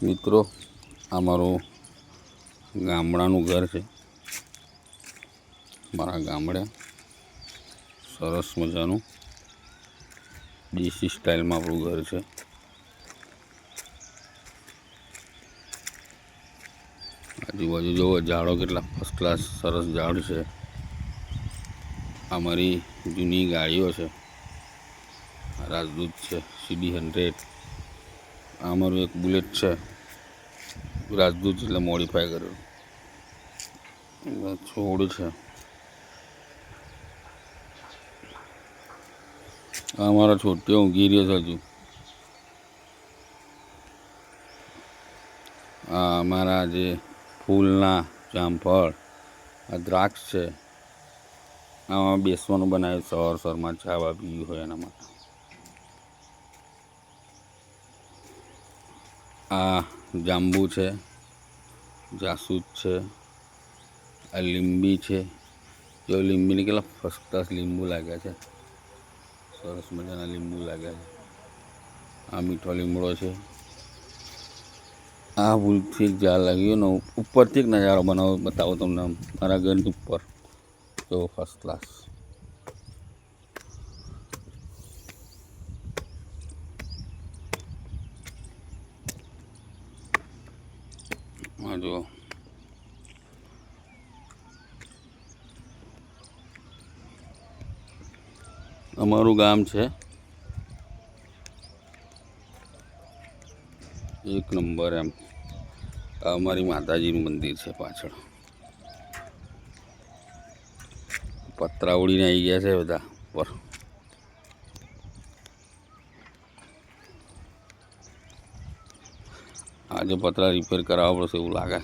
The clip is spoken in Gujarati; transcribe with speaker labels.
Speaker 1: મિત્રો, આ મારું ગામડાનું ઘર છે. મારા ગામડે સરસ મજાનું દેશી સ્ટાઇલમાં આપણું ઘર છે. આજુબાજુ જોવો, ઝાડો કેટલા ફર્સ્ટ ક્લાસ સરસ ઝાડ છે. આ મારી જૂની ગાડીઓ છે. રાજદૂત છે, CD100. આ મારું એક બુલેટ છે, રાજદૂત એટલે મોડિફાઈ કરેલું. છોડ છે. આ મારા છોટીઓ ઊંઘી રહ્યો છે હજુ. આ અમારા જે ફૂલના જામફળ, આ દ્રાક્ષ છે. આમાં બેસવાનું બનાવ્યું સવારમાં ચા બા પીવી હોય એના માટે. આ જાંબુ છે, જાસૂદ છે, આ લીંબી છે. જો લીંબીને કેટલા ફર્સ્ટ ક્લાસ લીંબુ લાગ્યા છે, સરસ મજાના લીંબુ લાગ્યા છે. આ મીઠો લીમડો છે. આ ભૂલથી એક ઝાડ લાગ્યું ને ઉપરથી એક નજારો બતાવો તમને. મારા ઘરની ઉપર જો ફર્સ્ટ ક્લાસ. હા જો, અમારું ગામ છે એક નંબર એમ. અમારી માતાજીનું મંદિર છે પાછળ. પતરા ઉડીને આવી ગયા છે બધા ઉપર. આજે પતરા રિપેર કરાવવા પડશે એવું લાગે.